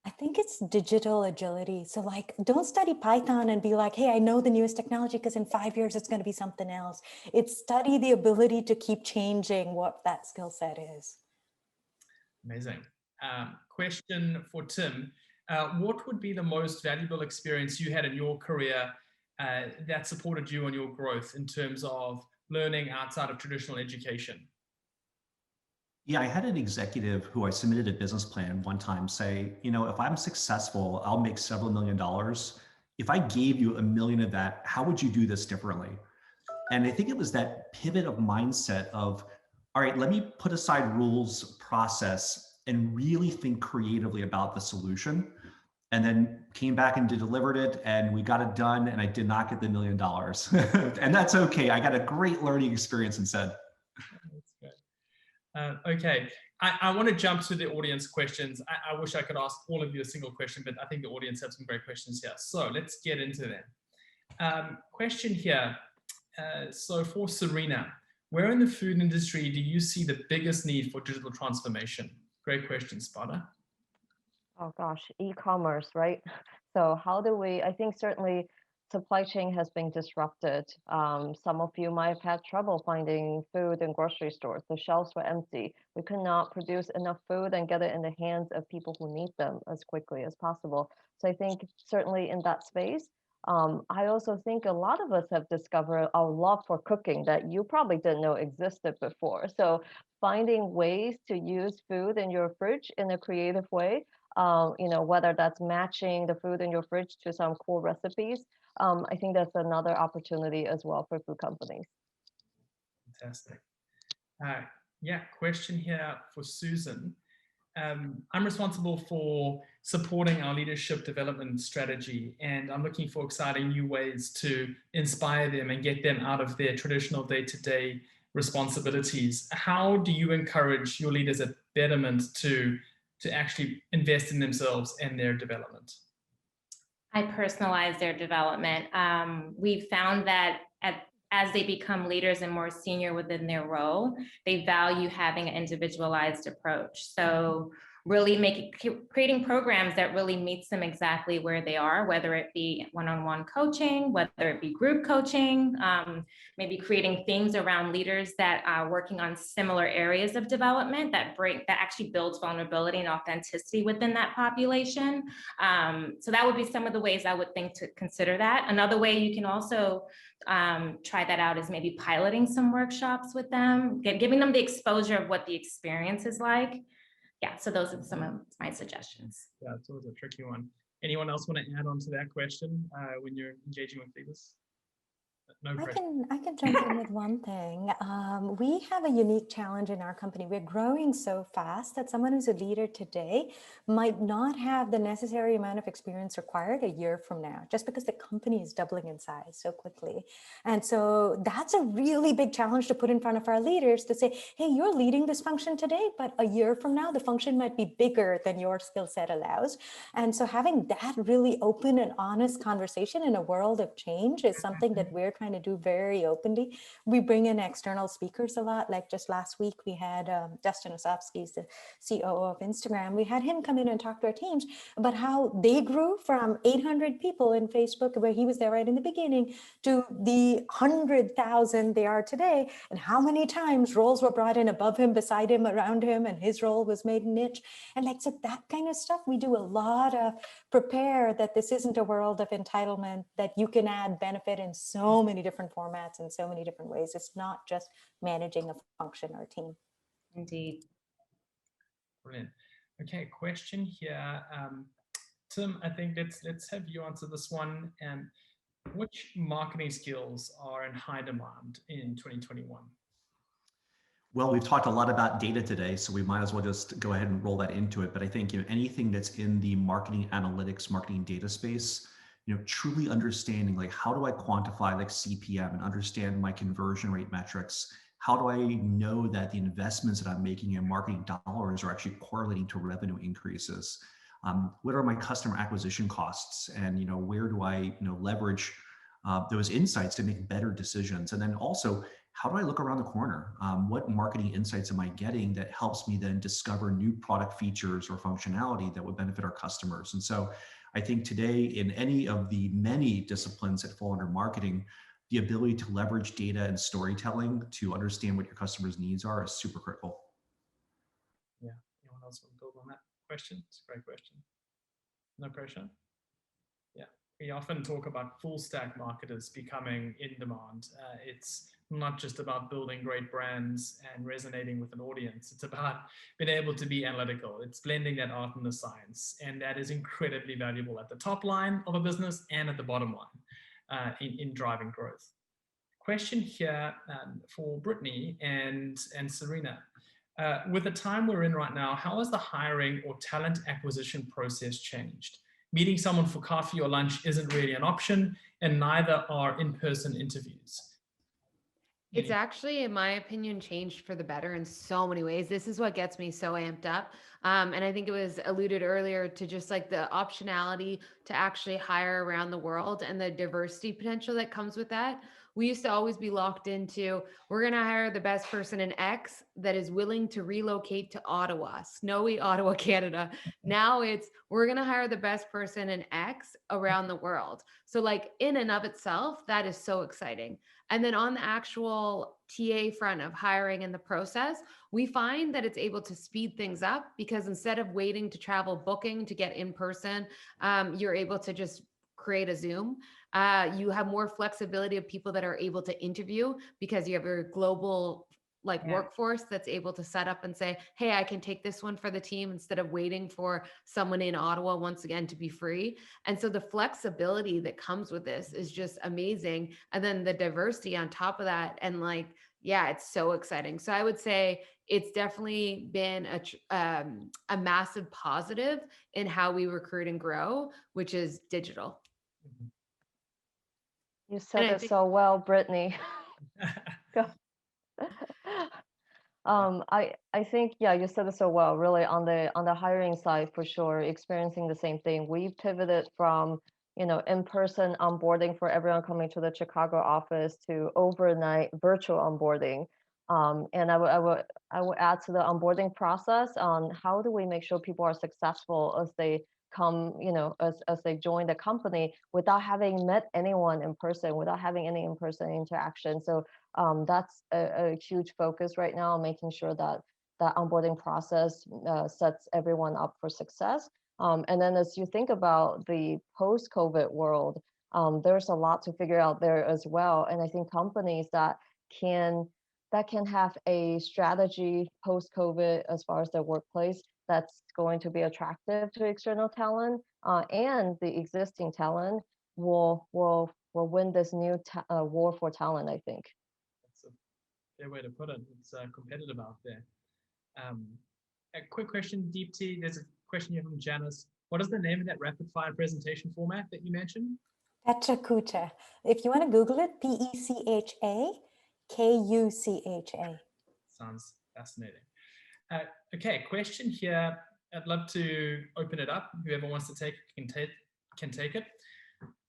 Speaker 5: I think it's digital agility. So like, don't study Python and be like, hey, I know the newest technology because in 5 years it's going to be something else. It's study the ability to keep changing what that skill set is.
Speaker 1: Amazing. Question for Tim. What would be the most valuable experience you had in your career that supported you on your growth in terms of learning outside of traditional education?
Speaker 3: Yeah, I had an executive who I submitted a business plan one time say, you know, if I'm successful, I'll make several $1,000,000. If I gave you $1 million of that, how would you do this differently? And I think it was that pivot of mindset of, all right, let me put aside rules, process, and really think creatively about the solution. And then came back and delivered it, and we got it done, and I did not get the $1 million. And that's okay. I got a great learning experience instead.
Speaker 1: That's good. Okay, I want to jump to the audience questions. I wish I could ask all of you a single question, but I think the audience have some great questions here. So let's get into them. Question here. So for Serena, where in the food industry do you see the biggest need for digital transformation? Great question, Spada.
Speaker 4: Oh gosh, e-commerce, right? So how do we, I think certainly supply chain has been disrupted. Some of you might have had trouble finding food in grocery stores. The shelves were empty. We could not produce enough food and get it in the hands of people who need them as quickly as possible. So I think certainly in that space, I also think a lot of us have discovered our love for cooking that you probably didn't know existed before. So finding ways to use food in your fridge in a creative way, you know, whether that's matching the food in your fridge to some cool recipes, I think that's another opportunity as well for food companies.
Speaker 1: Fantastic. Yeah, question here for Susan. I'm responsible for supporting our leadership development strategy, and I'm looking for exciting new ways to inspire them and get them out of their traditional day-to-day responsibilities. How do you encourage your leaders at Betterment to actually invest in themselves and their development?
Speaker 6: I personalize their development. We've found that as they become leaders and more senior within their role, they value having an individualized approach. So really creating programs that really meets them exactly where they are, whether it be one-on-one coaching, whether it be group coaching, maybe creating things around leaders that are working on similar areas of development that actually builds vulnerability and authenticity within that population. So that would be some of the ways I would think to consider that. Another way you can also try that out is maybe piloting some workshops with them, giving them the exposure of what the experience is like. Yeah, so those are some of my suggestions.
Speaker 1: Yeah, it's always a tricky one. Anyone else want to add on to that question when you're engaging with leaders? No pressure.
Speaker 5: I can jump in with one thing. We have a unique challenge in our company. We're growing so fast that someone who's a leader today might not have the necessary amount of experience required a year from now, just because the company is doubling in size so quickly. And so that's a really big challenge to put in front of our leaders to say, hey, you're leading this function today, but a year from now, the function might be bigger than your skill set allows. And so having that really open and honest conversation in a world of change is something that we're trying to do very openly. We bring in external speakers a lot. Like just last week, we had Dustin Osofsky, the COO of Instagram. We had him come in and talk to our teams about how they grew from 800 people in Facebook, where he was there right in the beginning, to the 100,000 they are today, and how many times roles were brought in above him, beside him, around him, and his role was made niche. And like, so that kind of stuff, we do a lot of prepare that this isn't a world of entitlement, that you can add benefit in so many different formats and so many different ways. It's not just managing a function or a team.
Speaker 6: Indeed.
Speaker 1: Brilliant. Okay, question here. Tim, I think let's have you answer this one. Which marketing skills are in high demand in 2021?
Speaker 3: Well, we've talked a lot about data today, so we might as well just go ahead and roll that into it. But I think anything that's in the marketing analytics, marketing data space, truly understanding like how do I quantify like CPM and understand my conversion rate metrics? How do I know that the investments that I'm making in marketing dollars are actually correlating to revenue increases? What are my customer acquisition costs? And, where do I, leverage those insights to make better decisions? And then also, how do I look around the corner? What marketing insights am I getting that helps me then discover new product features or functionality that would benefit our customers? And so I think today, in any of the many disciplines that fall under marketing, the ability to leverage data and storytelling to understand what your customers' needs are is super critical.
Speaker 1: Yeah. Anyone else want to build on that question? It's a great question. No pressure. Yeah. We often talk about full stack marketers becoming in demand. It's not just about building great brands and resonating with an audience. It's about being able to be analytical. It's blending that art and the science. And that is incredibly valuable at the top line of a business and at the bottom line in driving growth. Question here for Brittany and Serena. With the time we're in right now, how has the hiring or talent acquisition process changed? Meeting someone for coffee or lunch isn't really an option, and neither are in-person interviews.
Speaker 2: It's actually, in my opinion, changed for the better in so many ways. This is what gets me so amped up. And I think it was alluded earlier to just like the optionality to actually hire around the world and the diversity potential that comes with that. We used to always be locked into, we're going to hire the best person in X that is willing to relocate to Ottawa, snowy Ottawa, Canada. Now it's, we're going to hire the best person in X around the world. So like in and of itself, that is so exciting. And then on the actual TA front of hiring and the process, we find that it's able to speed things up because instead of waiting to travel booking to get in person, you're able to just create a Zoom. You have more flexibility of people that are able to interview because you have your global workforce that's able to set up and say, hey, I can take this one for the team instead of waiting for someone in Ottawa once again to be free. And so the flexibility that comes with this is just amazing. And then the diversity on top of that. And it's so exciting. So I would say it's definitely been a massive positive in how we recruit and grow, which is digital.
Speaker 4: You said it so well, Brittany. Go. I think, you said it so well, really on the hiring side, for sure, experiencing the same thing. We've pivoted from, in-person onboarding for everyone coming to the Chicago office to overnight virtual onboarding. And I would add to the onboarding process on how do we make sure people are successful as they come, as they join the company without having met anyone in person, without having any in-person interaction. So that's a huge focus right now, making sure that that onboarding process sets everyone up for success. And then as you think about the post-COVID world, there's a lot to figure out there as well. And I think companies that can have a strategy post-COVID as far as their workplace that's going to be attractive to external talent and the existing talent will win this new war for talent, I think.
Speaker 1: That's a fair way to put it. It's competitive out there. A quick question, Deepti. There's a question here from Janice. What is the name of that rapid fire presentation format that you mentioned?
Speaker 5: Pechakucha. If you want to Google it, PECHAKUCHA.
Speaker 1: Sounds fascinating. Okay, question here. I'd love to open it up. Whoever wants to take it can take it.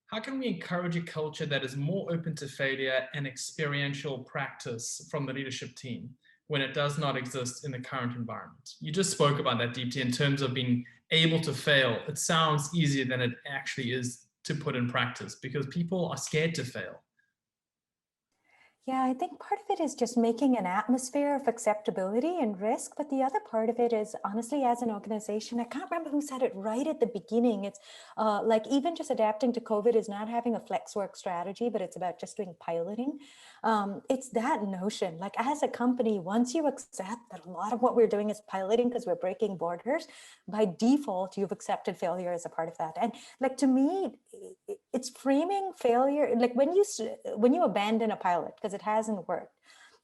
Speaker 1: How can we encourage a culture that is more open to failure and experiential practice from the leadership team when it does not exist in the current environment? You just spoke about that, Deepti, in terms of being able to fail. It sounds easier than it actually is to put in practice because people are scared to fail.
Speaker 5: Yeah, I think part of it is just making an atmosphere of acceptability and risk. But the other part of it is, honestly, as an organization, I can't remember who said it right at the beginning. It's even just adapting to COVID is not having a flex work strategy, but it's about just doing piloting. It's that notion, like as a company, once you accept that a lot of what we're doing is piloting because we're breaking borders, by default, you've accepted failure as a part of that. And to me, it's framing failure. Like when you abandon a pilot, because it hasn't worked.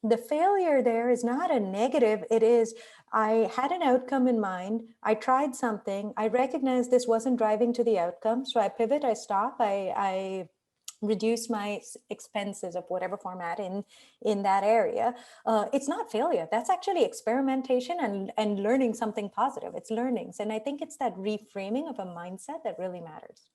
Speaker 5: The failure there is not a negative. It is, I had an outcome in mind. I tried something. I recognized this wasn't driving to the outcome. So I pivot, I stop, I reduce my expenses of whatever format in that area. It's not failure. That's actually experimentation and learning something positive. It's learnings. And I think it's that reframing of a mindset that really matters.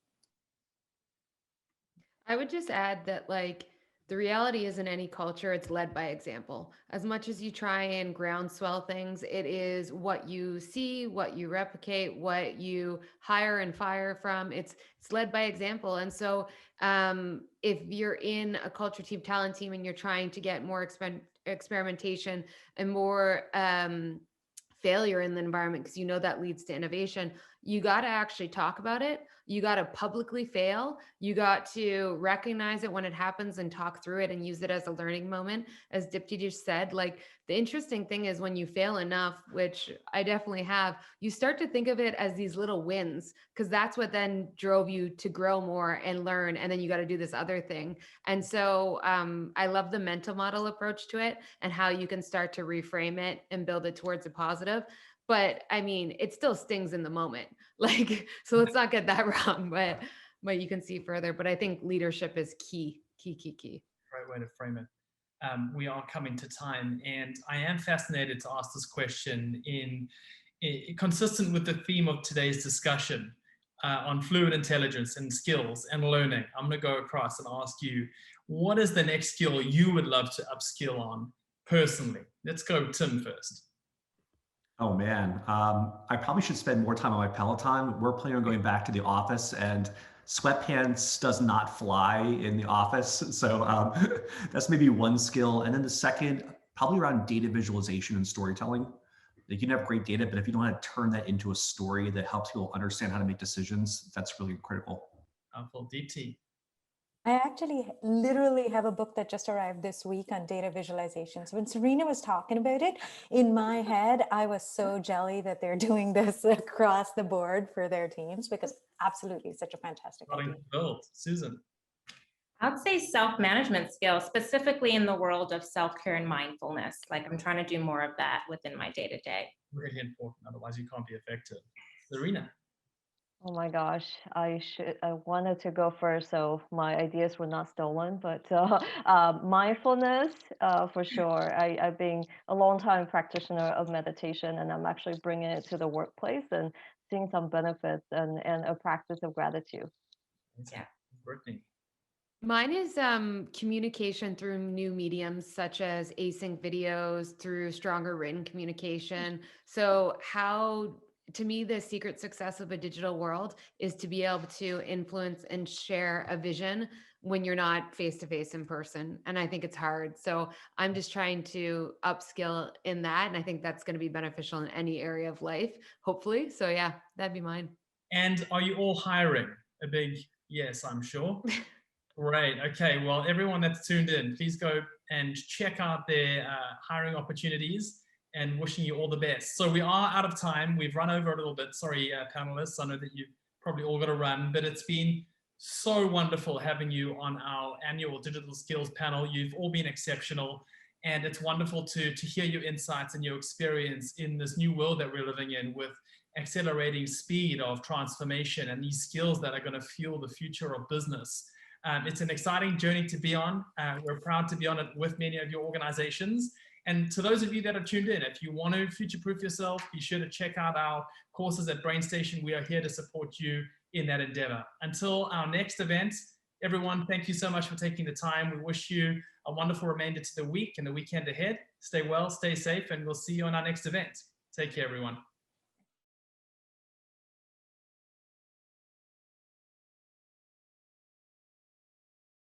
Speaker 2: I would just add that, like, the reality is in any culture, it's led by example. As much as you try and groundswell things, it is what you see, what you replicate, what you hire and fire from. It's led by example. And so if you're in a culture team, talent team, and you're trying to get more experimentation and more failure in the environment, because you know that leads to innovation, you got to actually talk about it. You got to publicly fail. You got to recognize it when it happens and talk through it and use it as a learning moment. As Dipti just said, like, the interesting thing is when you fail enough, which I definitely have, you start to think of it as these little wins, because that's what then drove you to grow more and learn. And then you got to do this other thing. And so I love the mental model approach to it and how you can start to reframe it and build it towards a positive. But I mean, it still stings in the moment. Like, so let's not get that wrong, but you can see further. But I think leadership is key.
Speaker 1: Great way to frame it. We are coming to time, and I am fascinated to ask this question in consistent with the theme of today's discussion on fluid intelligence and skills and learning. I'm going to go across and ask you, what is the next skill you would love to upskill on personally? Let's go Tim first.
Speaker 3: Oh man, I probably should spend more time on my Peloton. We're planning on going back to the office, and sweatpants does not fly in the office. So that's maybe one skill. And then the second, probably around data visualization and storytelling. You can have great data, but if you don't know how to turn that into a story that helps people understand how to make decisions, that's really critical.
Speaker 1: Powerful. DT.
Speaker 5: I actually literally have a book that just arrived this week on data visualization. So when Serena was talking about it, in my head, I was so jelly that they're doing this across the board for their teams, because absolutely such a fantastic idea.
Speaker 1: Build. Susan.
Speaker 6: I'd say self-management skills, specifically in the world of self-care and mindfulness. Like, I'm trying to do more of that within my day-to-day.
Speaker 1: Really important, otherwise you can't be effective. Serena.
Speaker 4: Oh my gosh, I wanted to go first, so my ideas were not stolen, but mindfulness, for sure. I've been a long time practitioner of meditation, and I'm actually bringing it to the workplace and seeing some benefits and a practice of gratitude.
Speaker 6: Yeah.
Speaker 1: Brittany.
Speaker 2: Mine is communication through new mediums, such as async videos, through stronger written communication. So to me, the secret success of a digital world is to be able to influence and share a vision when you're not face-to-face in person. And I think it's hard. So I'm just trying to upskill in that. And I think that's going to be beneficial in any area of life, hopefully. So yeah, that'd be mine.
Speaker 1: And are you all hiring? A big yes, I'm sure. Great. Okay. Well, everyone that's tuned in, please go and check out their hiring opportunities, and wishing you all the best. So we are out of time. We've run over a little bit. Sorry, panelists. I know that you've probably all got to run, but it's been so wonderful having you on our annual digital skills panel. You've all been exceptional, and it's wonderful to hear your insights and your experience in this new world that we're living in, with accelerating speed of transformation and these skills that are going to fuel the future of business. It's an exciting journey to be on. We're proud to be on it with many of your organizations. And to those of you that are tuned in, if you want to future-proof yourself, be sure to check out our courses at BrainStation. We are here to support you in that endeavor. Until our next event, everyone, thank you so much for taking the time. We wish you a wonderful remainder to the week and the weekend ahead. Stay well, stay safe, and we'll see you on our next event. Take care, everyone.